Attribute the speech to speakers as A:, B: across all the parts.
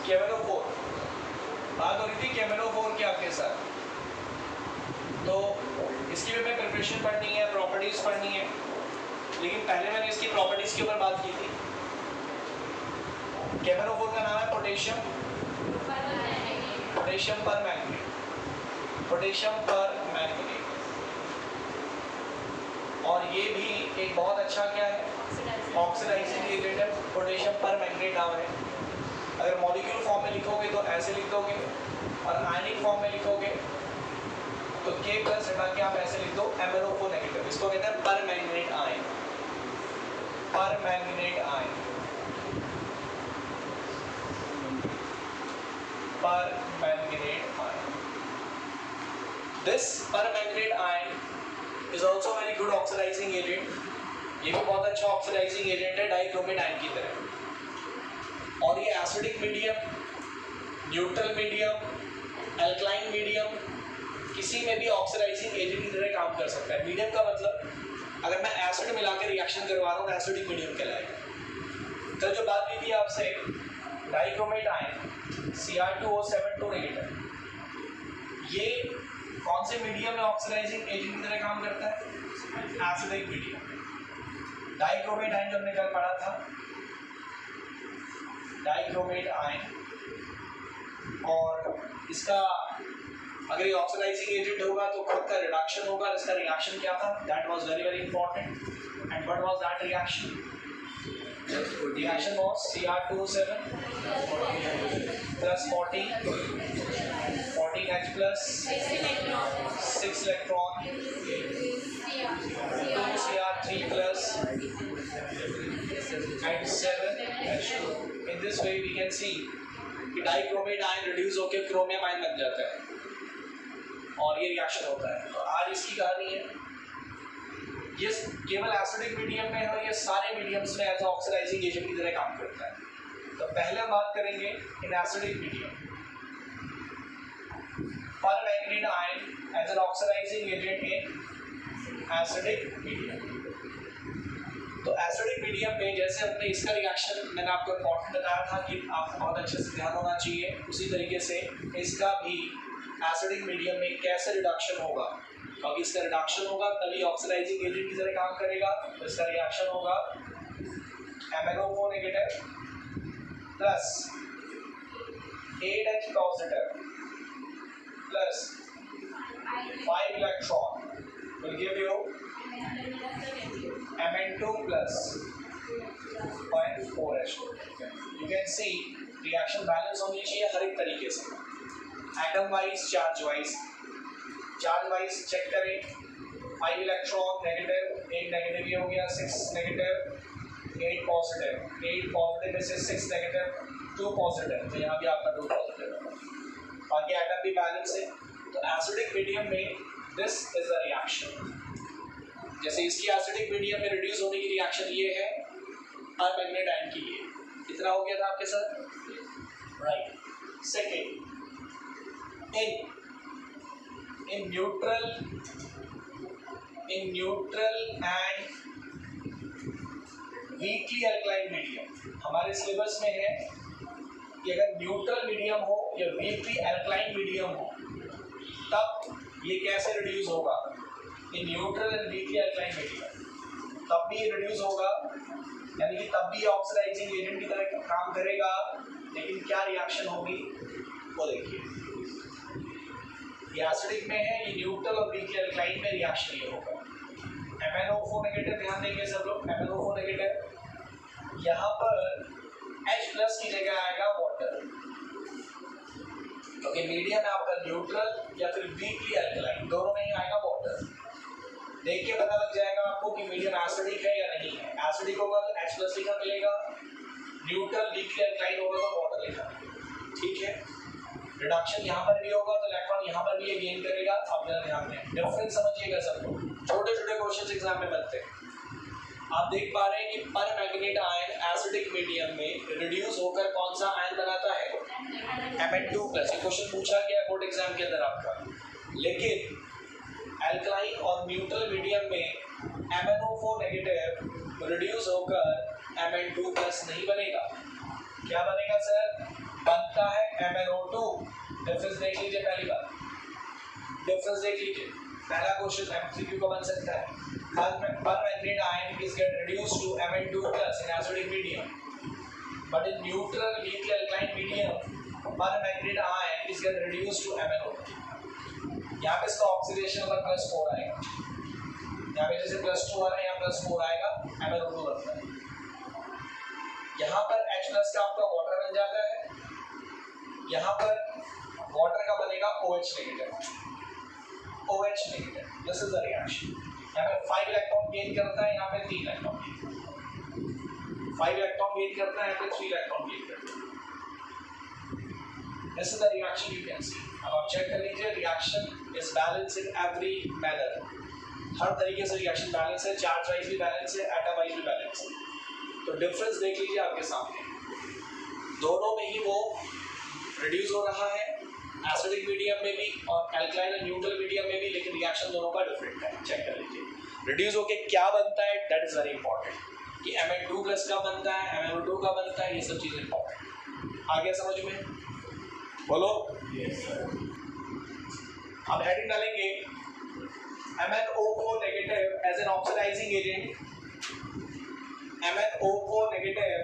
A: केमेनोफोर, बात हो रही थी केमेनोफोर की आपके साथ, तो इसकी भी हमें प्रिपरेशन पढ़नी है, प्रॉपर्टीज पढ़नी है, लेकिन पहले मैंने इसकी प्रॉपर्टीज के ऊपर बात की थी। केमेनोफोर का नाम है पोटेशियम पर मैंगनीट, पोटेशियम पर मैंगनीट, और ये भी एक बहुत अच्छा क्या है, ऑक्सीडाइजिंग एजेंट है। पोटेशियम पर मैंगनीट नाम है। अगर मॉलिक्यूल फॉर्म में लिखोगे तो ऐसे लिख दोगे, और आयनिक फॉर्म में लिखोगे तो K प्लस हटा के आप ऐसे लिख दो MnO4 नेगेटिव। इसको कहते हैं पर मैंगनीट आयन, पर मैंगनीट आयन, पर मैंगनीट आयन। दिस पर मैंगनीट ion is also very good oxidizing agent। ये भी बहुत अच्छा ऑक्सीडाइजिंग एजेंट है डाइक्रोमेट आयन की तरह। और ये acidic medium, neutral medium, alkaline medium, किसी में भी ऑक्सीडाइजिंग एजेंट की तरह काम कर सकता है। मीडियम का मतलब अगर मैं एसिड मिलाकर रिएक्शन करवा रहा हूँ तो एसिडिक मीडियम कहलाएगा। तो जो बात की थी आपसे डाइक्रोमेट आयन Cr2O7 नेगेटिव, ये कौन से मीडियम में ऑक्सीडाइजिंग एजेंट की तरह काम करता है? Acidic medium. डाइक्रोमेट आयन जो हमने कल पढ़ा था, डाइक्रोमेट आयन, और इसका अगर ये ऑक्सीडाइजिंग एजेंट होगा तो खुद का रिडक्शन होगा। इसका रिएक्शन क्या था? That was very very important. And what was that reaction? Reaction was Cr2O7 plus 14H plus 6 electron, 2Cr3 plus and 7H2। In this way we can see कि dichromate ion reduce होकर chromium ion बन जाता है और ये reaction होता है। तो आज इसकी कहानी है, ये केवल एसिडिक मीडियम में है, ये सारे मीडियम्स में एज ऑक्सीडाइजिंग एजेंट की तरह काम करता है। तो पहले हम बात करेंगे इन acidic medium, permanganate ion as an oxidizing agent in acidic medium. तो एसिडिक मीडियम में जैसे हमने इसका रिएक्शन मैंने आपको इम्पोर्टेंट बताया था कि आपको बहुत अच्छे से ध्यान होना चाहिए, उसी तरीके से इसका भी एसिडिक मीडियम में कैसे रिडक्शन होगा, क्योंकि इसका रिडक्शन होगा तभी ऑक्सीडाइजिंग एजेंट की तरह काम करेगा। तो इसका रिएक्शन होगा MnO4 negative plus 8H positive plus 5 electron will give you Mn2 plus 0.4H2। You can see reaction balance होनी चाहिए हर एक तरीके से, atom wise, charge wise. Charge wise check करें, 5 इलेक्ट्रॉन नेगेटिव, 8 नेगेटिव ये हो गया, 6 नेगेटिव, 8 पॉजिटिव, 8 पॉजिटिव में से 6 नेगेटिव, 2 पॉजिटिव, तो यहाँ भी आपका 2 पॉजिटिव है। बाकी एटम भी बैलेंस है। तो एसिडिक मीडियम में दिस इज द रिएक्शन। जैसे इसकी एसिडिक मीडियम में रिड्यूस होने की रिएक्शन ये है, पर मैंगनीट आयन की ये। इतना हो गया था आपके साथ, right. Second, in neutral and weakly alkaline medium, हमारे सिलेबस में है कि अगर न्यूट्रल मीडियम हो या वीकली अल्कलाइन मीडियम हो तब ये कैसे रिड्यूस होगा। In neutral and weekly alkaline medium तब भी रिड्यूस होगा, यानी कि तब भी ऑक्सीडाइजिंग एजेंट की तरह काम करेगा, लेकिन क्या रिएक्शन होगी वो देखिए। ये एसिडिक में है, ये न्यूट्रल और वीकली अल्कलाइन में रिएक्शन ये होगा। MnO4 नेगेटिव, ध्यान देंगे सब लोग, MnO4 नेगेटिव, यहाँ पर H प्लस की जगह आएगा वाटर, क्योंकि मीडियम है आपका न्यूट्रल या फिर वीकली अल्कलाइन, दोनों में ही आएगा वाटर। देख के पता लग जाएगा आपको कि मीडियम एसिडिक है या नहीं है। एसिडिक होगा तो H प्लस लिखा मिलेगा, न्यूट्रल वीकली अल्कलाइन होगा तो वाटर लिखा मिलेगा, ठीक है। रिडक्शन यहाँ पर भी होगा तो इलेक्ट्रॉन यहाँ पर भी ये गेन करेगा। आप जरा ध्यान दें, डिफरेंस समझिएगा सब लोग, छोटे छोटे क्वेश्चन एग्जाम में बनते हैं। आप देख पा रहे हैं कि पर मैंगनीट आयन एसिडिक मीडियम में रिड्यूस होकर कौन सा आयन बनाता है? Mn2 plus. ये क्वेश्चन पूछा गया बोर्ड एग्जाम के अंदर आपका, लेकिन एल्कलाइन और न्यूट्रल मीडियम में MnO4 नेगेटिव रिड्यूस होकर Mn2 प्लस नहीं बनेगा। क्या बनेगा सर? बनता है MnO2। डिफरेंस देख लीजिए, पहली बार डिफरेंस देख लीजिए। पहला क्वेश्चन MCQ का बन सकता है, permanganate ion is get reduced to Mn2 plus in acidic medium, but in neutral weakly alkaline medium permanganate ion is get reduced to MnO2। यहाँ पे इसका ऑक्सीडेशन होगा +4 आएगा, यहाँ पे जैसे +2 आ रहा है यहाँ +4 आएगा, MnO2 बनता है। यहाँ पर H+ का आपका वाटर बन जाता है, यहाँ पर वाटर का बनेगा OH negative. OH negative, this is the reaction. यहाँ पे 5 इलेक्ट्रॉन गेन करता है, यहाँ पे 3 इलेक्ट्रॉन गेन करता है। 5 इलेक्ट्रॉन गेन करता है, यहाँ पे 3 इलेक्ट्रॉन गेन करता है। This is the reaction you can see. अब आप चेक कर लीजिए, reaction is balance in every manner. हर तरीके से रिएक्शन बैलेंस है, चार्ज वाइज भी बैलेंस है, एटम वाइज भी बैलेंस है। तो डिफरेंस देख लीजिए आपके सामने, दोनों में ही वो रिड्यूस हो रहा है, एसिडिक मीडियम में भी और एल्कलाइन और न्यूट्रल मीडियम में भी, लेकिन रिएक्शन दोनों का डिफरेंट है। चेक कर लीजिए रिड्यूस होके क्या बनता है, दैट इज वेरी इंपॉर्टेंट, कि Mn2+ का बनता है, MnO2 का बनता है, ये सब चीजें इंपॉर्टेंट। आ गया समझ में? बोलो। yes, अब हेडिंग डालेंगे MnO4 negative as an oxidizing agent, MnO4 negative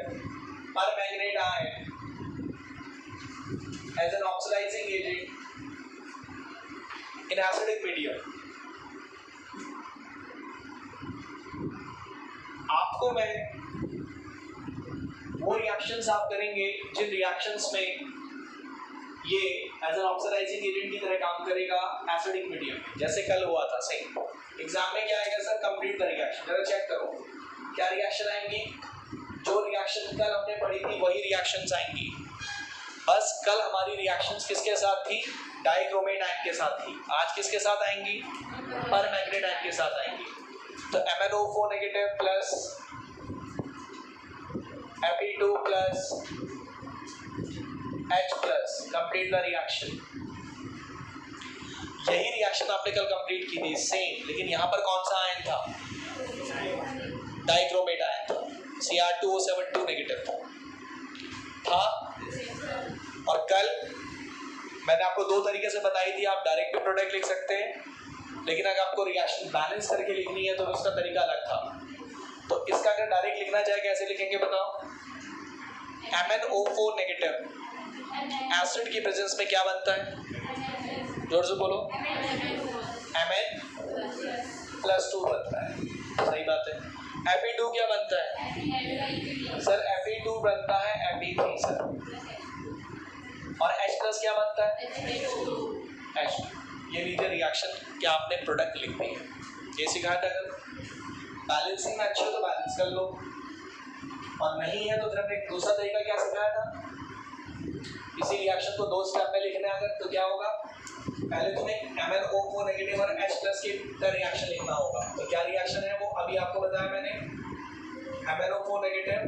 A: permanganate ion as an oxidizing agent in acidic medium। आपको मैं वो रिएक्शंस आप करेंगे जिन रिएक्शंस में ये एज एन ऑक्सीडाइजिंग एजेंट की तरह काम करेगा एसिडिक मीडियम, जैसे कल हुआ था। सही एग्जाम में क्या आएगा सर? Complete the reaction. जरा चेक करो क्या रिएक्शन आएंगी। जो रिएक्शन कल हमने पढ़ी थी वही रिएक्शंस आएंगी, बस कल हमारी रिएक्शंस किसके साथ थी? डाइक्रोमेट आयन के साथ थी। आज किसके साथ आएंगी? परमैंगनेट आयन के साथ आएंगी। तो MnO4 negative plus Fe2 plus H+, complete the reaction. यही रिएक्शन आपने कल कंप्लीट की थी सेम, लेकिन यहाँ पर कौन सा आयन था? डाइक्रोमेट आयन था, Cr2O7 नेगेटिव था। और कल मैंने आपको दो तरीके से बताई थी, आप डायरेक्ट भी प्रोडक्ट लिख सकते हैं, लेकिन अगर आपको रिएक्शन बैलेंस करके लिखनी है तो उसका तरीका अलग था। तो इसका अगर डायरेक्ट लिखना चाहे कैसे लिखेंगे बताओ? MnO4 नेगेटिव एसिड की प्रेजेंस में क्या बनता है? जोर से बोलो। Mn+2 बनता है, सही बात है। Fe2 क्या बनता है सर? Fe2 बनता है Fe3 सर। और H+ क्या बनता है? H2। ये लीजिए रिएक्शन क्या आपने प्रोडक्ट लिख दी है, ये सिखाया था कल। बैलेंसिंग में अच्छे हो तो बैलेंस कर लो, और नहीं है तो फिर हमने दूसरा तरीका क्या सिखाया था? इसी रिएक्शन को 2 स्टेप में लिखना है अगर, तो क्या होगा? पहले तुम्हें MnO4 नेगेटिव और H+ का रिएक्शन लिखना होगा। तो क्या रिएक्शन है वो अभी आपको बताया मैंने। MnO4 negative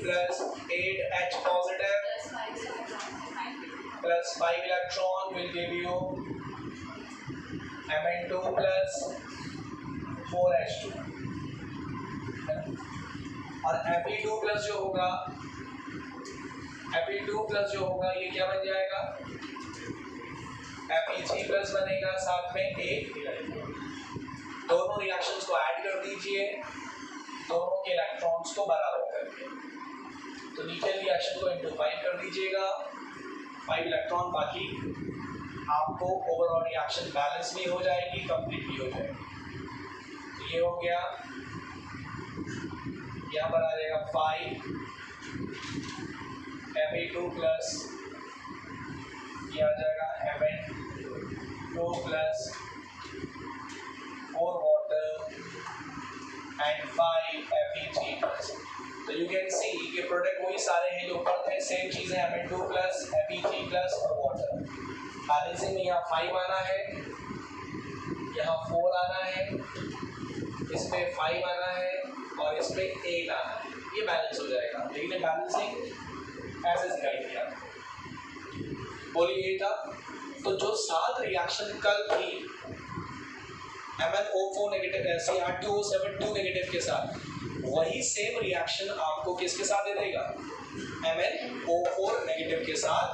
A: plus 8H positive plus 5 electron will give you Mn2 plus 4H2, और Fe2 प्लस जो होगा, Fe2 प्लस जो होगा ये क्या बन जाएगा? Fe3 प्लस बनेगा, साथ में एक इलेक्ट्रॉन। दोनों रिएक्शंस को ऐड कर दीजिए, दोनों के इलेक्ट्रॉन्स को बराबर करके, तो नीचे रिएक्शन को इनटू 5 कर दीजिएगा, 5 इलेक्ट्रॉन बाकी, आपको ओवरऑल रिएक्शन बैलेंस भी हो जाएगी, कंप्लीट भी हो जाएगी। तो ये हो गया, यहाँ पर आ जाएगा 5 Fe2 प्लस, ये आ जाएगा Mn2 plus 4 water and 5 Fe3 plus. तो यू कैन सी कि प्रोडक्ट वही सारे हैं जो ऊपर थे, सेम चीज़ है, Mn2 प्लस Fe3 प्लस और वाटर। बैलेंसिंग में यहाँ 5 आना है, यहाँ 4 आना है, इसमें 5 आना है और इसमें 8 आना है, ये बैलेंस हो जाएगा। लेकिन बैलेंसिंग ऐसे सिखाई थी आप, बोलिए ये था। तो जो 7 रिएक्शन कल थी MnO4 नेगेटिव Cr2O7 नेगेटिव के साथ, वही सेम रिएक्शन आपको किसके साथ दे देगा? MnO4 नेगेटिव के साथ।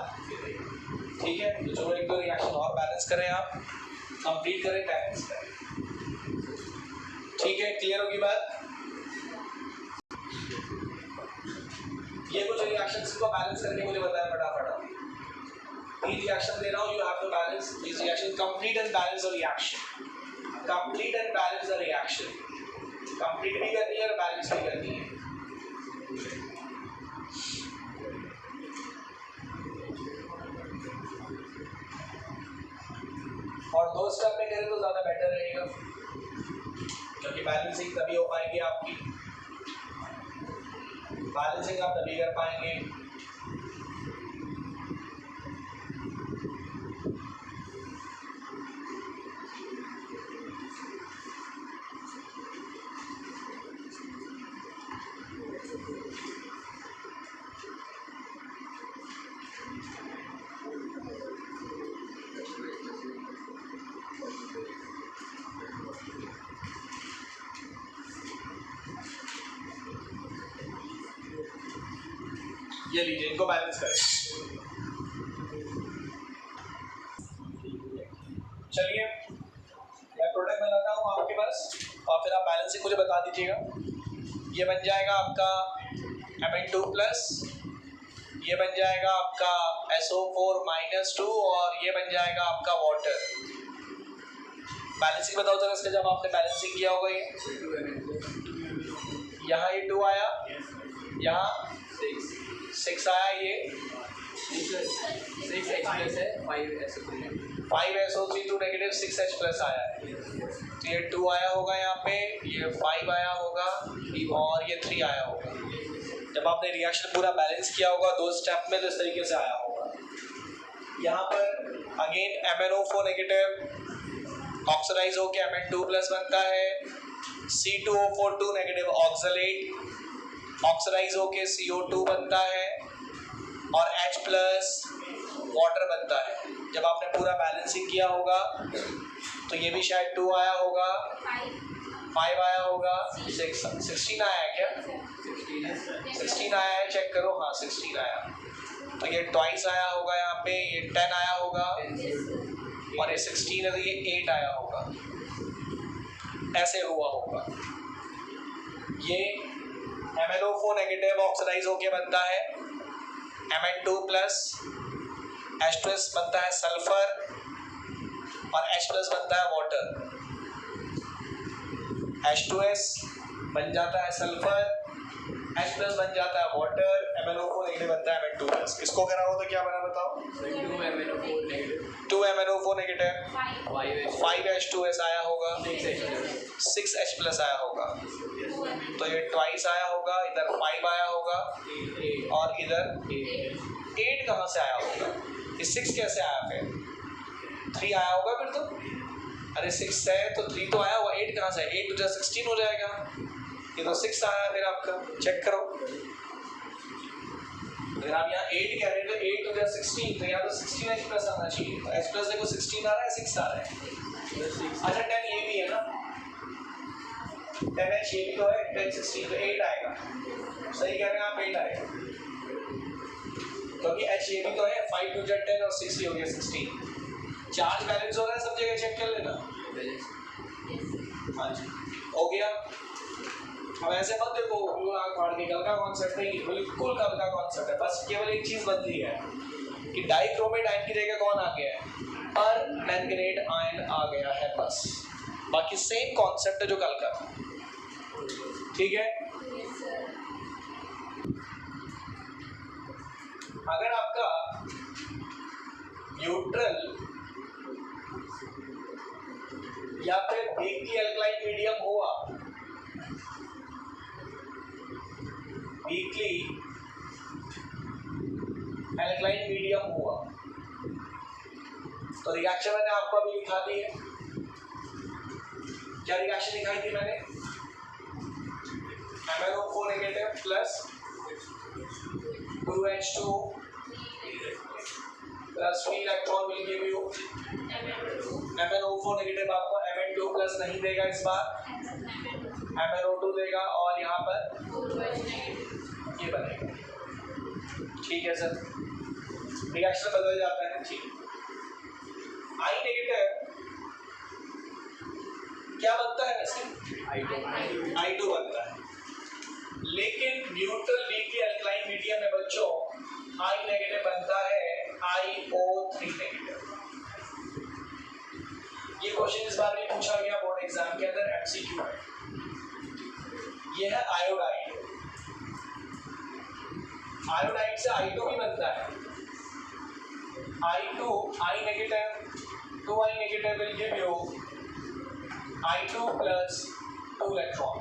A: ठीक है, तो जो एक दो रिएक्शन और बैलेंस करें, आप कंप्लीट करें, बैलेंस करें। ठीक है, क्लियर होगी बात? ये कुछ रिएक्शंस को बैलेंस करके मुझे बताया फटाफट। तीन रिएक्शन दे रहा हूँ, you have to balance this reaction, complete and balance the reaction, complete and balance the reaction. Complete भी करनी है और बैलेंस भी करनी है। और दो स्टेप में करें तो ज़्यादा बेटर रहेगा, क्योंकि बैलेंसिंग तभी हो पाएगी आपकी, बैलेंसिंग आप तभी कर पाएंगे। ये लीजिए, इनको बैलेंस करें। चलिए मैं प्रोडक्ट बनाता हूँ आपके पास और फिर आप बैलेंसिंग मुझे बता दीजिएगा। ये बन जाएगा आपका Mn2 प्लस, ये बन जाएगा आपका SO4-2 और ये बन जाएगा आपका वाटर। बैलेंसिंग बताओ जरा इसका, जब आपने बैलेंसिंग किया होगा। ये यहाँ ये 2 आया, यहाँ 6 आया, ये
B: 6H+ है,
A: 5SO3 नेगेटिव 6H प्लस आया है। तो ये 2 आया होगा यहाँ पे, ये 5 आया होगा और ये 3 आया होगा। जब आपने रिएक्शन पूरा बैलेंस किया होगा दो स्टेप में, तो इस तरीके से आया होगा। यहाँ पर अगेन MnO4 नेगेटिव ऑक्सीडाइज होकर Mn2 प्लस बनता है, C2O4 नेगेटिव ऑक्सलेट ऑक्सीडाइज होके CO2 बनता है और H प्लस वाटर बनता है। जब आपने पूरा बैलेंसिंग किया होगा तो ये भी शायद 2 आया होगा, 5 आया होगा, 16 आया है क्या? 16 आया है, चेक करो। हाँ 16 आया। तो ये ट्वाइस आया होगा, यहाँ पे ये 10 आया होगा और ये 16 है तो ये 8 आया होगा। ऐसे हुआ होगा। ये MnO4 नेगेटिव ऑक्सीडाइज होके बनता है Mn2 प्लस, H2S बनता है सल्फर और H प्लस बनता है वाटर। H2S बन जाता है सल्फर, H प्लस बन जाता है वाटर, MnO4 नेगेटिव बनता है Mn2 प्लस। इसको करा हो तो क्या बना बताओ? 2 MnO4 नेगेटिव 5H2S आया होगा, 6H प्लस आया होगा। तो ये ट्वाइस आया होगा, इधर 5 आया होगा और इधर 8 कहाँ से आया होगा? ये 6 कैसे आया फिर? 3 आया होगा फिर तो। अरे 6 है तो 3 तो आया होगा, 8 कहाँ से? 8 तो 16 हो जाएगा। ये तो 6 आया फिर आपका, चेक करो। अगर आप यहाँ 8 कह रहे हैं तो 8 तो 16, तो यहाँ तो 16H प्लस आना चाहिए। तो H प्लस देखो 16 आ रहा है, 6 आ रहा है। अच्छा 10 ये भी है ना, 10H ये भी तो है, 10 16 तो 8 आएगा। सही कह रहे हैं आप, 8 आएगा क्योंकि H ये भी तो है, 5 2 10 और 6 हो गया 16। चार्ज बैलेंस हो रहा है सब जगह, चेक कर लेना। हाँ जी हो गया। अब ऐसे मत देखो आग फाड़ के, कल का कॉन्सेप्ट नहीं, बिल्कुल कल का कॉन्सेप्ट है। बस केवल एक चीज बदली है कि डाइक्रोमेट आयन की जगह कौन आ गया है? पर मैंगनेट आयन आ गया है बस। बाकी सेम कॉन्सेप्ट है जो कल का। ठीक है, अगर आपका न्यूट्रल या फिर वीकली अल्कलाइन मीडियम हुआ, वीकली अल्कलाइन मीडियम हुआ, तो रिएक्शन मैंने आपको अभी लिखा दी है। क्या रिएक्शन दिखाई थी मैंने? MnO4 negative plus 2H2 plus 3 electron will give you MnO4 negative आपको Mn2 प्लस नहीं देगा इस बार, MnO2 देगा और यहाँ पर ये बनेगा। ठीक है सर, रिएक्शन बदल जाता है, ठीक है। आई नेगेटिव क्या बनता है वैसे? I2 बनता है, लेकिन न्यूट्रल वीकली अल्कलाइन मीडियम में बच्चों आई नेगेटिव बनता है IO3 नेगेटिव। ये क्वेश्चन इस बार भी पूछा गया बोर्ड एग्जाम के अंदर, MCQ है। ये है आयोडाइड, आयोडाइड से I2 भी बनता है, I2 I negative, 2I negative will give you I2 plus 2 electron.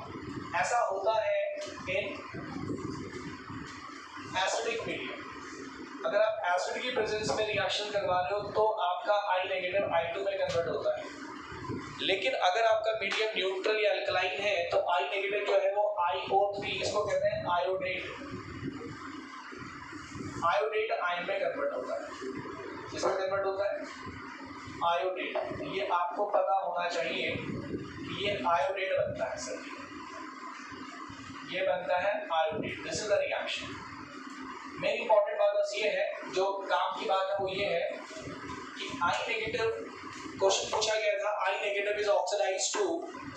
A: ऐसा होता है इन एसिडिक मीडियम। अगर आप एसिड की प्रेजेंस में रिएक्शन करवा रहे हो तो आपका I नेगेटिव I2 में कन्वर्ट होता है, लेकिन अगर आपका मीडियम न्यूट्रल या अल्कलाइन है तो I नेगेटिव जो है वो IO3, इसको कहते हैं आयोडेट, आयोडेट आयन में कन्वर्ट होता है। किसमें कन्वर्ट होता है? आयोडेट। ये आपको पता होना चाहिए कि ये आयोडेट बनता है सर, ये बनता है iodate. This is the reaction. Main important बात बस ये है, जो काम की बात है वो ये है कि I नेगेटिव क्वेश्चन पूछा गया था, I negative is oxidized to,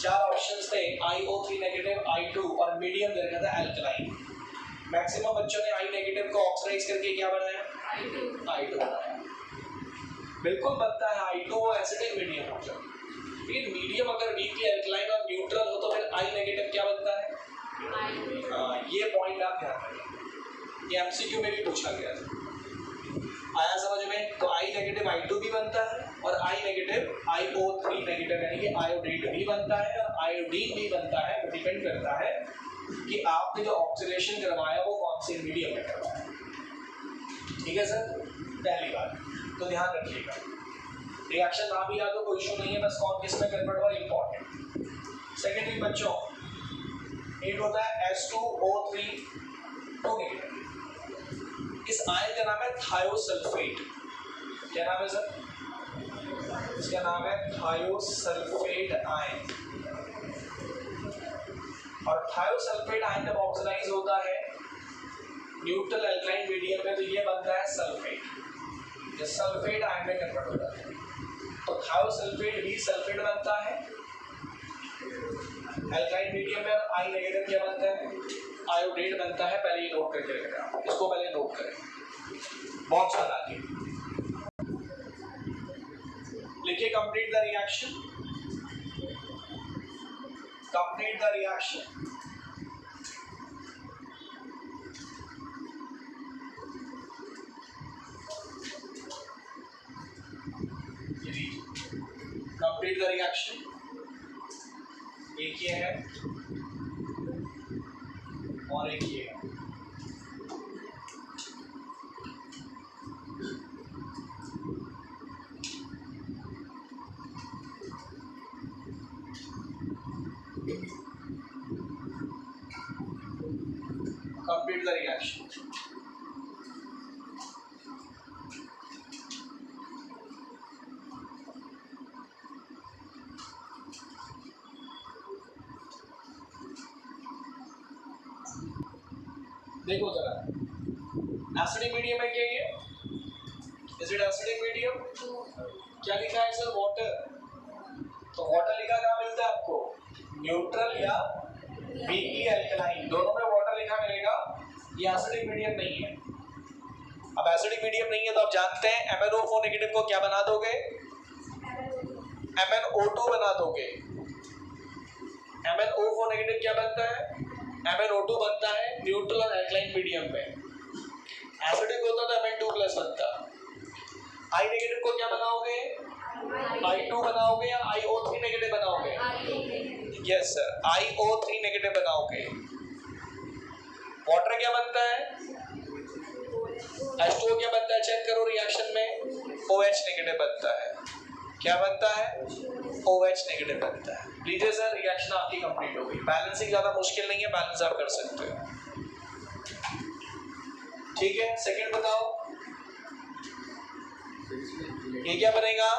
A: 4 options थे, IO3 नेगेटिव, I2 और मीडियम दे रखा था अल्कलाइन। मैक्सिमम बच्चों ने I नेगेटिव को ऑक्सीडाइज करके क्या बनाया? I2 बनाया। बिल्कुल बनता है I2, वो एसिडिक मीडियम हो जाए, लेकिन मीडियम अगर वीकली अल्कलाइन और न्यूट्रल हो तो फिर I नेगेटिव क्या बनता है? ये पॉइंट आप ध्यान रखें, ये MCQ में भी पूछा गया था। आया समझ में? तो I नेगेटिव I2 भी बनता है और I नेगेटिव IO3 नेगेटिव यानी कि आयोडेट भी बनता है और आयोडीन भी बनता है। डिपेंड करता है कि आपने जो ऑक्सीडेशन करवाया वो कौन से मीडियम में करवाया। ठीक है सर, पहली बात तो ध्यान रखिएगा। रिएक्शन ना भी याद हो कोई इशू नहीं है, बस कौन किस में कन्वर्ट हुआ इंपॉर्टेंट। सेकेंडरी बच्चों एक होता है H2O3 2 नेगेटिव। इस आयन का नाम है थायोसल्फेट। क्या नाम है सर? इसका नाम है थायोसल्फेट आयन। और थायोसल्फेट आयन जब ऑक्सीडाइज होता है न्यूट्रल अल्कलाइन मीडियम में तो ये बनता है सल्फेट। ये सल्फेट आयन में कन्वर्ट हो जाता है, तो थायोसल्फेट भी सल्फेट बनता है अल्कलाइन मीडियम में। और I नेगेटिव क्या बनता है? आयोडेट बनता है। पहले ये नोट करके रखें, इसको पहले नोट करें, बहुत सारा आगे लिखिए। Complete the reaction, complete the reaction. Complete the reaction, एक ये है और एक ये है। Complete the reaction. देखो जरा, एसिडिक मीडियम है क्या ये? Is it acidic medium? क्या लिखा है सर? वाटर। तो वाटर लिखा कहाँ मिलता है आपको? न्यूट्रल या वीकली अल्कलाइन, दोनों में वाटर लिखा मिलेगा। ये एसिडिक मीडियम नहीं है। अब एसिडिक मीडियम नहीं है तो आप जानते हैं MnO4 नेगेटिव को क्या बना दोगे? MnO2 बना दोगे। MnO4 नेगेटिव क्या बनता है? MnO2 बनता है न्यूट्रल और अल्कलाइन मीडियम में। एसिडिक होता तो Mn2 प्लस बनता। I नेगेटिव को क्या बनाओगे? I2 बनाओगे या IO3 नेगेटिव बनाओगे? यस सर, IO3 नेगेटिव बनाओगे। वाटर क्या बनता है? H2O क्या बनता है? चेक करो रिएक्शन में, OH नेगेटिव बनता है। क्या बनता है? OH नेगेटिव बनता है। लीजिए सर, रिएक्शन आपकी कंप्लीट हो गई। बैलेंसिंग ज्यादा मुश्किल नहीं है, बैलेंस आप कर सकते हो। ठीक है, सेकंड बताओ, ये क्या बनेगा?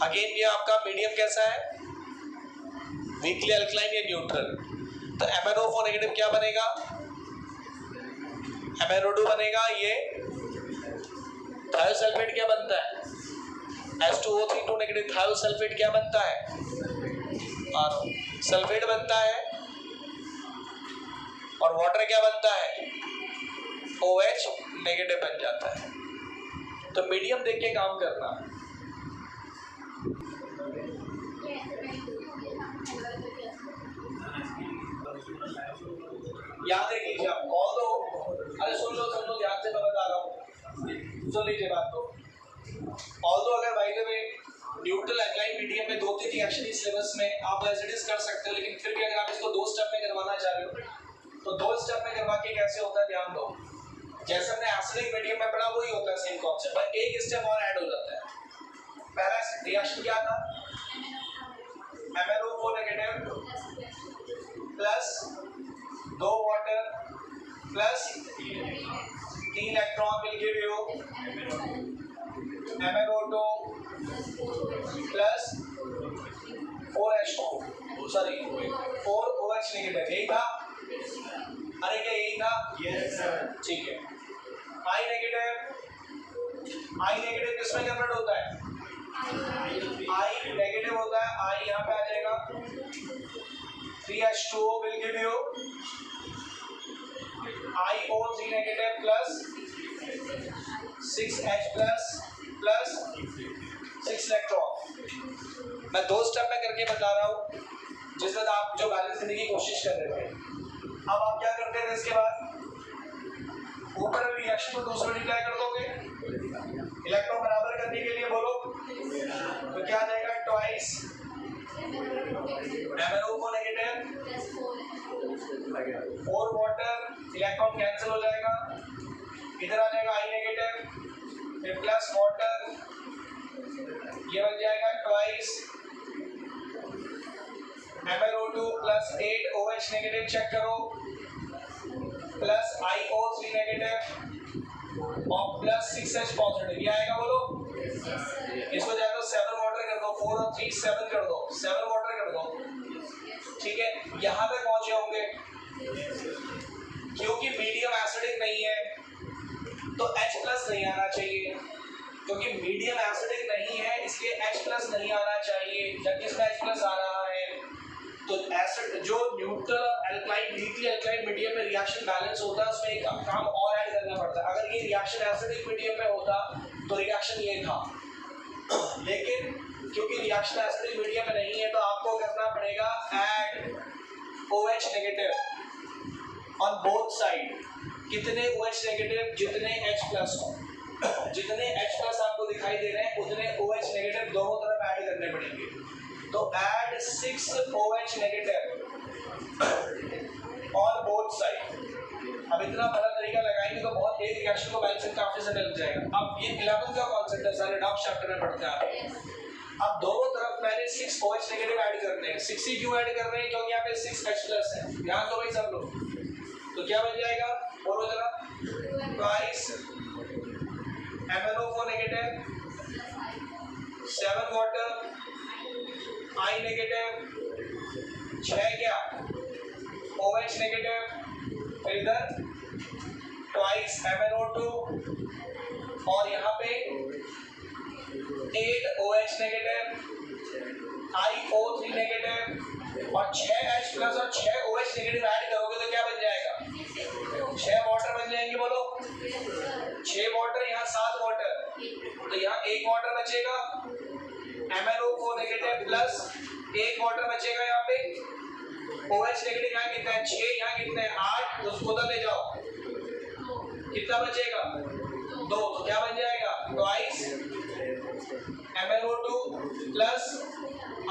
A: अगेन ये आपका मीडियम कैसा है? वीकली अल्कलाइन या न्यूट्रल। तो MnO4 नेगेटिव क्या बनेगा? MnO2 बनेगा, ये थायोसल्फेट क्या बनता है, H2O3 नेगेटिव, थायोसल्फेट क्या बनता है, RO, सल्फेट बनता है, और वाटर क्या बनता है, OH नेगेटिव बन जाता है। तो मीडियम देख के काम करना। याद रख लीजिए आप, अरे सुन लो ध्यान से, मैं बता रहा हूँ, सुन लीजिए बात को। ऑल्दो अगर by the way neutral alkaline medium में 2-3 रिएक्शन इस सिलेबस में आप एज इट इज कर सकते हो, लेकिन फिर भी अगर आप इसको 2 स्टेप में करवाना चाह रहे हो तो 2 स्टेप में करवा के कैसे होता है ध्यान दो। जैसे हमने एसिडिक मीडियम में पढ़ा वही होता है, सेम कॉन्सेप्ट, पर एक स्टेप और ऐड हो जाता है। पहला रिएक्शन क्या था, MnO4 negative plus 2 water plus 3 electron will give you MnO2 plus 4 OH negative, यही था, अरे क्या यही था, यस सर, ठीक है। I नेगेटिव किसमें कन्वर्ट होता है, I नेगेटिव होता है, I यहाँ पे आ जाएगा, 3H2O will give you IO3 negative plus 6H plus 6 electron. मैं 2 स्टेप में करके बता रहा हूँ, जिसमें आप जो बैलेंस करने की कोशिश कर रहे थे। अब आप क्या करते थे, इसके बाद ऊपर रिएक्शन को 2 से मल्टीप्लाई कर दोगे, इलेक्ट्रॉन बराबर करने के लिए बोलो, तो क्या आ जाएगा, twice MnO4 negative 4 water, electron cancel हो जाएगा, इधर आ जाएगा I नेगेटिव, फिर प्लस वाटर, ये बन जाएगा twice MnO2 plus 8 OH negative, check करो, प्लस IO3 नेगेटिव और प्लस 6H पॉजिटिव, ये आएगा बोलो। इसको जाकर 7 वाटर कर दो, 4 और 3 7 कर दो, 7 वाटर कर दो, ठीक है। यहाँ पे पहुंचे होंगे, क्योंकि मीडियम एसिडिक नहीं है तो H प्लस नहीं आना चाहिए, क्योंकि मीडियम एसिडिक नहीं है इसलिए H प्लस नहीं आना चाहिए। जब इसमें H प्लस आ रहा है तो एसिड जो neutral alkaline weekly alkaline medium में रिएक्शन बैलेंस होता है, उसमें एक काम और ऐड करना पड़ता है। अगर ये रिएक्शन एसिडिक मीडियम में होता तो रिएक्शन ये था, लेकिन क्योंकि रिएक्शन एसिडिक मीडियम में नहीं है तो आपको करना पड़ेगा add OH negative on both side. कितने OH नेगेटिव, जितने H प्लस हो, जितने H प्लस आपको दिखाई दे रहे हैं उतने OH नेगेटिव दोनों तरफ ऐड करने पड़ेंगे। तो add 6 OH negative on both side. अब इतना बड़ा तरीका लगाएंगे तो बहुत एक रिएक्शन को बैलेंस काफी समय लग जाएगा। अब ये 11 का कॉन्सेप्ट है, सारे डॉक चैप्टर में पढ़ते हैं। अब दोनों तरफ मैंने 6 OH नेगेटिव ऐड करते हैं। 6 ही क्यों ऐड कर रहे हैं, क्योंकि यहाँ पे 6H प्लस है, ध्यान दो भाई सब लोग। तो क्या बन जाएगा, बोलो जरा, twice MnO4 negative 7 water I negative 6 क्या OH नेगेटिव, फिर इधर ट्वाइस MnO2 और यहाँ पे 8 OH नेगेटिव IO3 नेगेटिव और 6H प्लस और 6 OH नेगेटिव ऐड करोगे तो क्या बन जाएगा, 6 वाटर बन जाएंगे, बोलो 6 वाटर, यहाँ 7 वाटर, तो यहाँ 1 वाटर बचेगा MnO4 नेगेटिव प्लस 1 वाटर बचेगा, यहाँ पे OH नेगेटिव यहाँ कितना है 6, यहाँ कितना है 8, तो उसको उधर ले जाओ, कितना बचेगा 2, तो क्या बन जाएगा twice MnO2 plus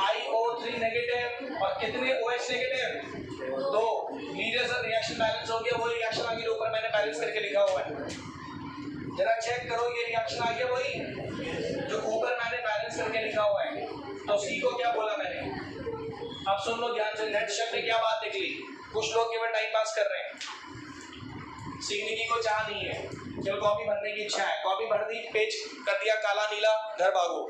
A: IO3 negative और कितने OH नेगेटिव 2। लीजिए सर रिएक्शन बैलेंस हो गया, वो रिएक्शन आगे ऊपर मैंने बैलेंस करके लिखा हुआ है, जरा चेक करो ये रिएक्शन आ गया वही जो ऊपर मैंने बैलेंस करके लिखा हुआ है। तो सी को क्या बोला मैंने, अब सुन लो ध्यान से, नेट शब्द ने क्या बात निकली। कुछ लोग केवल टाइम पास कर रहे हैं, सीखने की कोई चाह नहीं है, चलो कॉपी भरने की इच्छा है, कॉपी भर दी, पेज कर दिया काला नीला, घर भागो।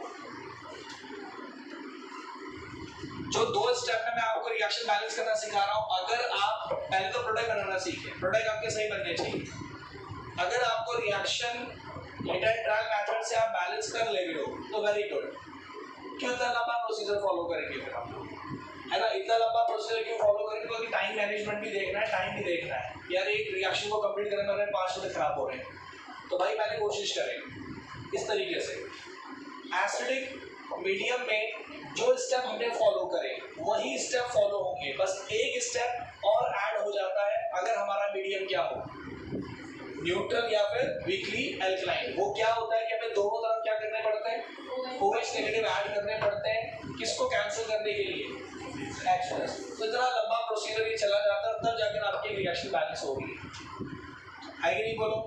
A: जो 2 स्टेप में मैं आपको रिएक्शन बैलेंस करना सिखा रहा हूं, अगर आप पहले तो प्रोडक्ट बनाना सीखें, प्रोडक्ट आपके सही बनने चाहिए। अगर आपको reaction hit and trial method से आप बैलेंस कर ले रहे हो तो वेरी गुड। क्यों इतना लंबा प्रोसीजर फॉलो करेंगे फिर आप, है ना? इतना लंबा प्रोसीजर क्यों फॉलो करेंगे? क्योंकि टाइम मैनेजमेंट भी देखना है, टाइम भी देखना है। यार एक रिएक्शन को कंप्लीट करने में 5 मिनट खराब हो रहे हैं, तो भाई पहले कोशिश करें इस तरीके से। एसिडिक मीडियम में जो स्टेप हमने फॉलो करे वही स्टेप फॉलो होंगे, बस एक स्टेप और ऐड हो जाता है अगर हमारा मीडियम क्या हो, न्यूट्रल या फिर वीकली एल्कलाइन। वो क्या होता है कि हमें दोनों तरफ क्या करने पड़ते हैं, OH नेगेटिव ऐड करने पड़ते हैं। किसको कैंसिल करने के लिए? H+। तो इतना लंबा प्रोसीजर ये चला जाता है, तब जाकर आपकी रिएक्शन बैलेंस होगी, है कि नहीं? बोलो।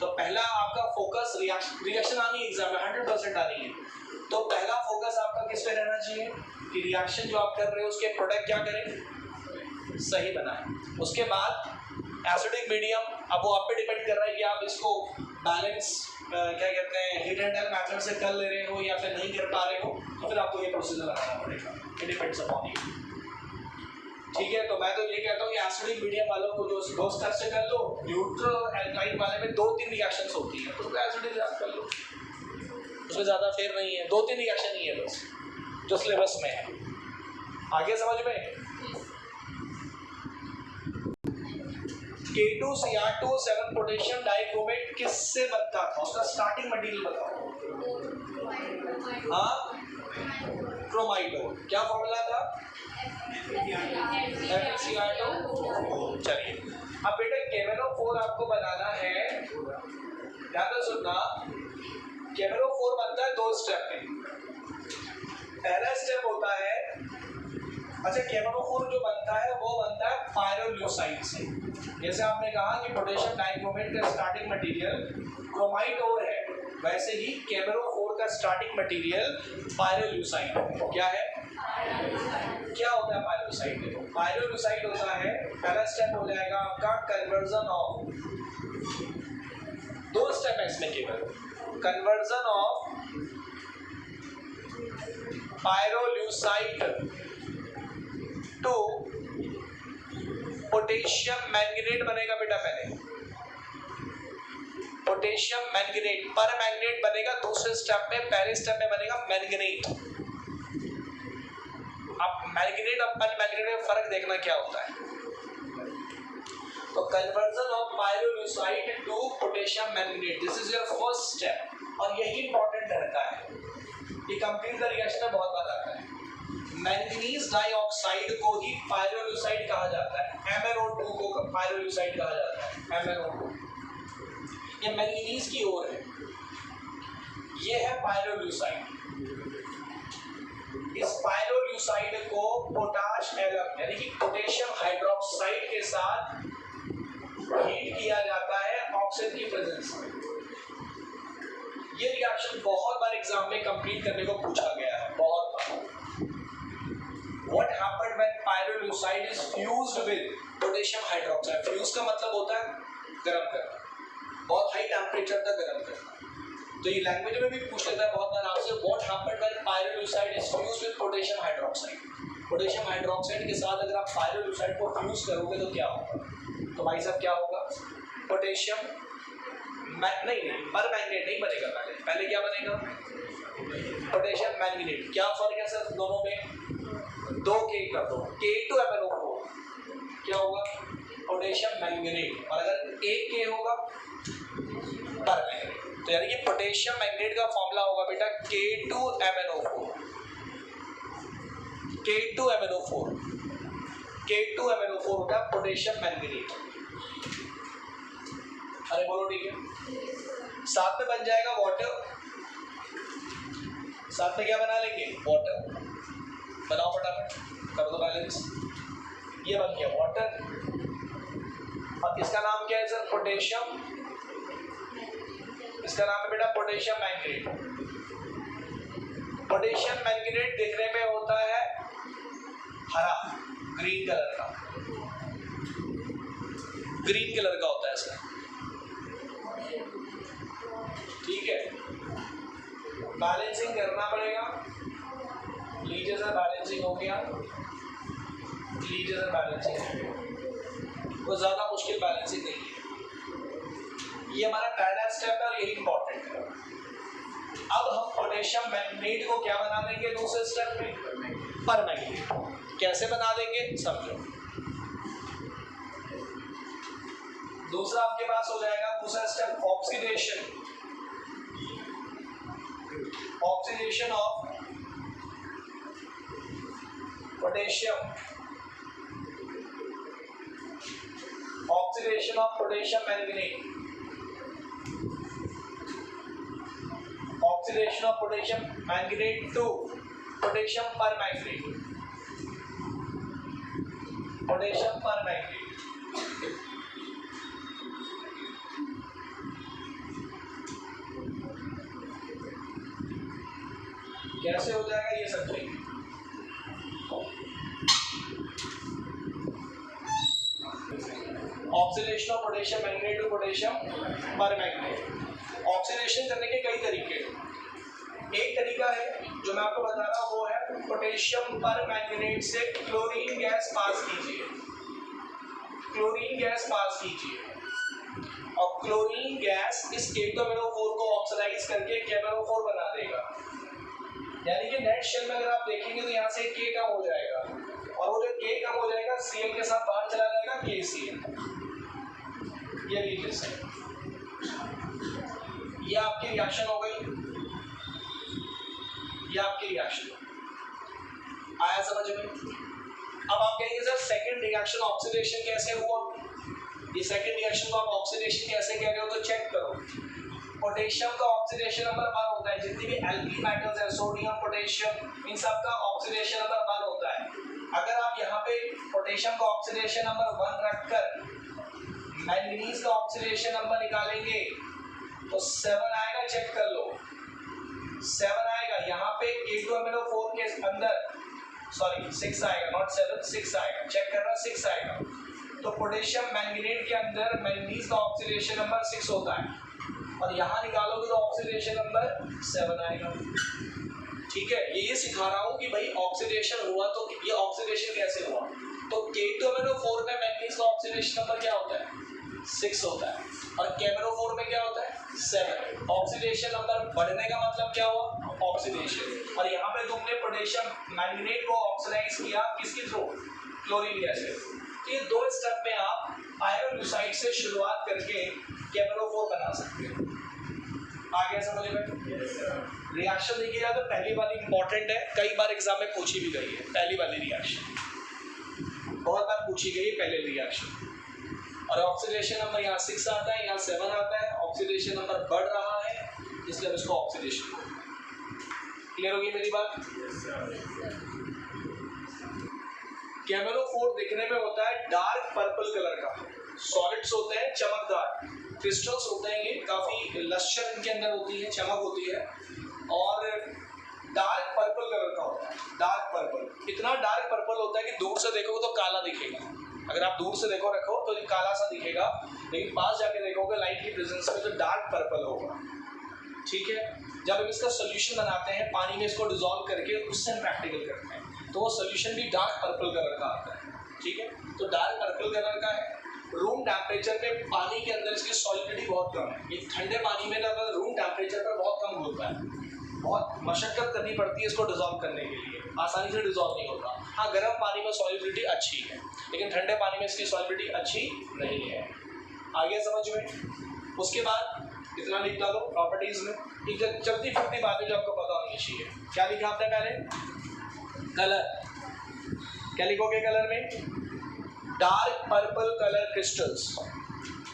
A: तो पहला आपका फोकस रिएक्शन आनी है एग्जाम में, 100% आनी है, तो पहला फोकस आपका किस पे रहना चाहिए कि रिएक्शन जो आप कर रहे हो उसके प्रोडक्ट क्या करें, सही बनाएं। उसके बाद एसिडिक मीडियम, अब वो आप पे डिपेंड कर रहा है कि आप इसको बैलेंस क्या कहते हैं हिट एंड ट्रायल मेथड से कर ले रहे हो या फिर नहीं कर पा रहे हो, तो फिर आपको ये प्रोसीजर लगाना पड़ेगा, इट डिपेंड्स अपॉन यू। ठीक है, तो मैं तो ये कहता हूँ कि एसिडिक मीडियम वालों को जो 2 स्टेप से कर लो, न्यूट्रल एल्काइन वाले में 2-3 रिएक्शंस होती हैं, तो एसिडिक कर लो, उसमें ज़्यादा फेर नहीं है, 2-3 रिएक्शन ही है बस जो सिलेबस में है। आगे समझ में? K2Cr2 7 पोटेशियम डाइक्रोमेट किससे बनता था? उसका स्टार्टिंग मटेरियल बताओ। हाँ, क्रोमाइडो। क्या फॉर्मूला था? FeCr2। चलिए, अब बेटा KMnO4 आपको बनाना है, ध्यान से सुनना। KMnO4 बनता है 2 स्टेप में। पहला स्टेप होता है, अच्छा KMnO4 जो बनता है वो बनता है पायरोल्यूसाइड से। जैसे आपने कहा कि पोटेशियम डाइक्रोमेट का स्टार्टिंग मटेरियल क्रोमाइड और है, वैसे ही KMnO4 का स्टार्टिंग मटेरियल पायरोल्यूसाइड है। क्या है? क्या होता है पायरोल्यूसाइड? देखो, पायरोल्यूसाइड होता है, पहला स्टेप हो जाएगा आपका कन्वर्जन ऑफ, 2 स्टेप है इसमें केवल, conversion of pyrolusite to potassium manganate बनेगा बेटा। पहले पोटेशियम मैंगनेट, पर मैंगनेट बनेगा दूसरे स्टेप में, पहले स्टेप में बनेगा मैंगनेट। अब मैंगनेट और पर मैंगनेट में फर्क देखना क्या होता है। तो conversion of pyrolusite to potassium manganate, this is your first step, और यही इंपॉर्टेंट रहता है, ये कंप्लीट द रिएक्शन में बहुत बार आता है। मैंगनीज डाइऑक्साइड को ही पायरोल्यूसाइड कहा जाता है, MnO2 को पायरोल्यूसाइड कहा जाता है, MnO2। ये मैंगनीज की ओर है, ये है पायरोल्यूसाइड। इस पायरोल्यूसाइड को पोटाश एलम यानी कि पोटेशियम हाइड्रोक्साइड के साथ हीट किया जाता है ऑक्सीजन की प्रेजेंस में। ये रिएक्शन बहुत बार एग्जाम में कंप्लीट करने को पूछा गया है, बहुत बार। What happened when pyrolusite is fused with potassium hydroxide? Fuse का मतलब होता है गर्म करना, बहुत हाई टेम्परेचर तक गर्म करना। तो ये लैंग्वेज में भी पूछ लेता है बहुत बार आपसे, What happened when pyrolusite is fused with potassium hydroxide? Potassium hydroxide के साथ अगर आप पायरोल्यूसाइड को फ्यूज करोगे तो क्या होगा? तो भाई साहब क्या होगा? पोटेशियम नहीं, पर मैंगनेट नहीं बनेगा। पहले क्या बनेगा? Potassium manganate. क्या फर्क है सर दोनों में? 2 K कर दो, K2MnO4 क्या होगा? Potassium manganate. और अगर 1 K होगा पर मैंगनेट, तो यानी कि पोटेशियम मैंगनेट का फॉर्मूला होगा बेटा K2MnO4। K2MnO4 होगा पोटेशियम मैंगनेट। अरे बोलो ठीक है। साथ में बन जाएगा वाटर, साथ में क्या बना लेंगे? वाटर। बनाओ फटाफट, कर दो बैलेंस। ये बन गया वाटर, और इसका नाम क्या है सर? पोटेशियम। इसका नाम है बेटा पोटेशियम मैंगनेट। पोटेशियम मैंगनेट दिखने में होता है हरा, ग्रीन कलर का, ग्रीन कलर का होता है इसका, ठीक है। बैलेंसिंग करना पड़ेगा। लीजिए सर बैलेंसिंग हो गया, लीजिए सर बैलेंसिंग हो गया, वो ज़्यादा मुश्किल बैलेंसिंग नहीं है। ये हमारा पहला स्टेप है और यही इंपॉर्टेंट है। अब हम पोटेशियम मैग्नेट को क्या बना देंगे दूसरे स्टेप में, परमैंगनेट। कैसे बना देंगे समझो। दूसरा आपके पास हो जाएगा दूसरा step oxidation, oxidation of potassium, oxidation of potassium manganese, oxidation of potassium manganese to potassium permanganate, potassium permanganate. कैसे हो जाएगा ये समझेंगे। Oxidation of potassium manganate to potassium permanganate. Oxidation करने के कई तरीके हैं। एक तरीका है जो मैं आपको बता रहा हूँ वो है पोटेशियम परमैंगनेट से क्लोरीन गैस पास कीजिए, क्लोरीन गैस पास कीजिए और क्लोरीन गैस इस K2MnO4 को ऑक्सीडाइज करके KMnO4 बना देगा। यानी कि नेट शेल में अगर आप देखेंगे तो यहाँ से K कम हो जाएगा और वो जो K कम हो जाएगा Cl के साथ बाहर चला जाएगा KCl। ये लीजिए सर, ये आपकी रिएक्शन हो गई, ये आपकी रिएक्शन आया समझ में। अब आप कहेंगे सर सेकंड रिएक्शन ऑक्सीडेशन कैसे हुआ, ये सेकंड रिएक्शन को आप ऑक्सीडेशन कैसे कह रहे हो तो चेक करो। पोटेशियम का ऑक्सीडेशन नंबर 1 होता है, जितनी भी एल्की मेटल्स है सोडियम पोटेशियम इन सब का ऑक्सीडेशन नंबर 1 होता है। अगर आप यहाँ पे पोटेशियम का ऑक्सीडेशन नंबर 1 रखकर मैंगनीज का ऑक्सीडेशन नंबर निकालेंगे तो 7 आएगा, चेक कर लो 7 आएगा। यहाँ पे K2MnO4 के अंदर सॉरी 6 आएगा, नॉट 7 6 आएगा, चेक करना 6 आएगा। तो पोटेशियम मैंगनेट के अंदर मैंगनीज का ऑक्सीडेशन नंबर 6 होता है और यहाँ निकालोगे तो ऑक्सीडेशन नंबर 7 आएगा। ठीक है, ये सिखा रहा हूँ कि भाई ऑक्सीडेशन हुआ तो ये ऑक्सीडेशन कैसे हुआ। तो K2MnO4 में मैंगनीज का ऑक्सीडेशन नंबर क्या होता है 6 होता है और KMnO4 में क्या होता है 7। ऑक्सीडेशन नंबर बढ़ने का मतलब क्या हुआ ऑक्सीडेशन। और यहाँ पे तुमने पोटेशियम मैंगनेट को ऑक्सीडाइज किया किसके थ्रू, क्लोरीन गैस से। ये दो स्टेप में आप आयरन लुसाइड से शुरुआत करके KMnO4 बना सकते हैं। आ गया समझ में। रिएक्शन देखिएगा तो पहली वाली इंपॉर्टेंट है, कई बार एग्जाम में पूछी भी गई है। पहली वाली रिएक्शन बहुत बार पूछी गई है, पहले रिएक्शन। और ऑक्सीडेशन नंबर यहाँ 6 आता है, यहाँ 7 आता है। ऑक्सीडेशन नंबर बढ़ रहा है इसलिए हम इसको ऑक्सीडेशन। क्लियर होगी मेरी बात। KMnO4 दिखने में होता है डार्क पर्पल कलर का, सॉलिड्स होते हैं चमकदार, क्रिस्टल्स होते हैं, ये काफी लश्चर इनके अंदर होती है, चमक होती है और डार्क पर्पल कलर का होता है। डार्क पर्पल, इतना डार्क पर्पल होता है कि दूर से देखोगे तो काला दिखेगा। अगर आप दूर से देखो रखो तो ये काला सा दिखेगा, लेकिन पास जाके देखोगे लाइट की प्रेजेंस में तो डार्क पर्पल होगा। ठीक है, जब हम इसका सोल्यूशन बनाते हैं पानी में इसको डिसॉल्व करके उससे हम प्रैक्टिकल करते हैं तो वो सोल्यूशन भी डार्क पर्पल कलर का आता है। ठीक है, तो डार्क पर्पल कलर का है। रूम टेम्परेचर पे पानी के अंदर इसकी सॉलिडिटी बहुत कम है। ये ठंडे पानी में ना रूम टेम्परेचर पर बहुत कम घुलता है, बहुत मशक्कत करनी पड़ती है इसको डिसॉल्व करने के लिए, आसानी से डिसॉल्व नहीं होता। हाँ, गर्म पानी में सॉलिबिलिटी अच्छी है लेकिन ठंडे पानी में इसकी सॉलिबिलिटी अच्छी नहीं है। आगे समझ में। उसके बाद इतना लिख डालो प्रॉपर्टीज में, एक चलती फिरती बातें जो आपको पता होनी चाहिए। क्या लिखा आपने पहले, कलर। क्या लिखोगे कलर में, dark purple colour crystals.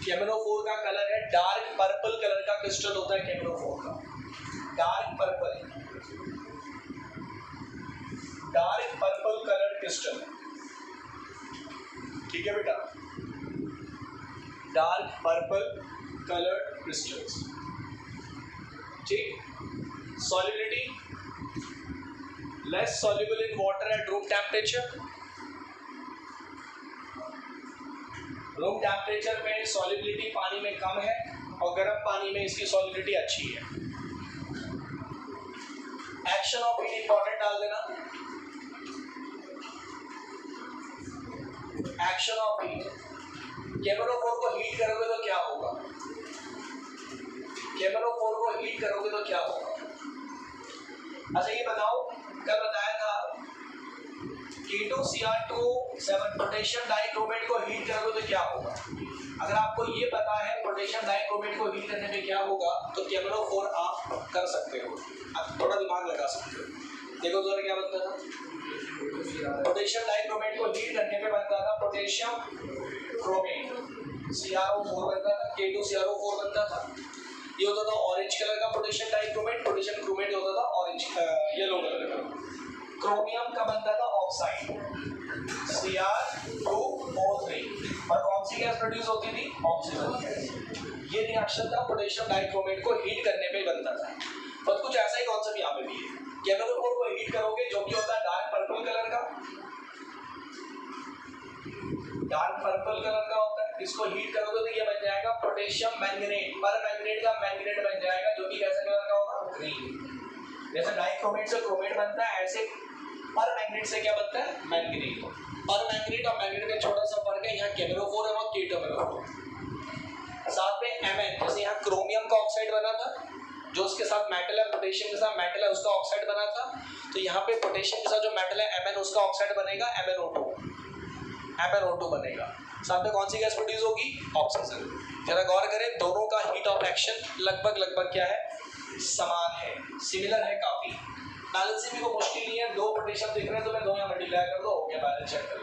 A: KMnO4 का कलर है डार्क पर्पल कलर का क्रिस्टल होता है KMnO4 का, dark purple, dark purple colour crystal. ठीक है बेटा, डार्क पर्पल कलर क्रिस्टल्स। ठीक, solubility less soluble in water at room temperature। Room temperature में सॉल्युबिलिटी पानी में कम है और गर्म पानी में इसकी सॉल्युबिलिटी अच्छी है। एक्शन ऑफ हीट इंपॉर्टेंट डाल देना, एक्शन ऑफ हीट। KMnO4 को हीट करोगे तो क्या होगा, KMnO4 को हीट करोगे तो क्या होगा? अच्छा ये बताओ, कल बताया था K2Cr2 पोटेशियम डाइक्रोमेट को हीट करोगे तो क्या होगा? अगर आपको ये पता है पोटेशियम डाइक्रोमेट को हीट करने में क्या होगा तो KMnO4 आप कर सकते हो, आप थोड़ा दिमाग लगा सकते हो। देखो जरा क्या बनता था, पोटेशियम डाइक्रोमेट को हीट करने पे बनता था पोटेशियम क्रोमेट, CrO4 बनता था, K2CrO4 बनता था। ये होता था ऑरेंज कलर का पोटेशियम डाइक्रोमेट, पोटेशियम क्रोमेट होता था ऑरेंज येलो कलर का। क्रोमियम का बनता था ऑक्साइड Cr2O3, और कौन सी गैस प्रोड्यूस होती थी? Oxygen gas. ये रिएक्शन था पोटेशियम डाइक्रोमेट को हीट करने पे बनता था। और कुछ ऐसा ही कॉन्सेप्ट यहाँ पे भी है, KMnO4 को हीट करोगे जो कि होता है डार्क पर्पल कलर का, डार्क पर्पल कलर का होता है, इसको हीट करोगे तो ये बन जाएगा पोटेशियम मैंगनेट, पर मैंगनेट का मैंगनेट बन जाएगा जो कि कैसे कलर का होगा? ग्रीन। जैसे डाइक्रोमेट से क्रोमेट बनता है, ऐसे पर मैंगनेट से क्या बनता है? मैंगनेट। पर मैंगनेट और मैंगनेट में छोटा सा फर्क है, यहाँ KMnO4 है और K2MnO4। साथ में Mn, जैसे यहाँ क्रोमियम का ऑक्साइड बना था, जो उसके साथ मेटल है, पोटेशियम के साथ मेटल है, उसका ऑक्साइड बना था, तो यहाँ पे पोटेशियम के साथ जो मेटल है Mn, उसका ऑक्साइड बनेगा MnO2 बनेगा। साथ में कौन सी गैस प्रोड्यूस होगी? ऑक्सीजन। जरा गौर करें, दोनों का हीट ऑफ एक्शन लगभग क्या है? समान है, सिमिलर है काफी। बैलेंसिंग को मुश्किल नहीं है, दो पोटेशियम दिख रहे हैं तो मैं दो यहाँ मल्टीप्लाई कर दो, हो गया बैलेंस, चेक कर लो,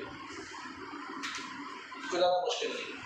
A: कोई ज्यादा मुश्किल नहीं।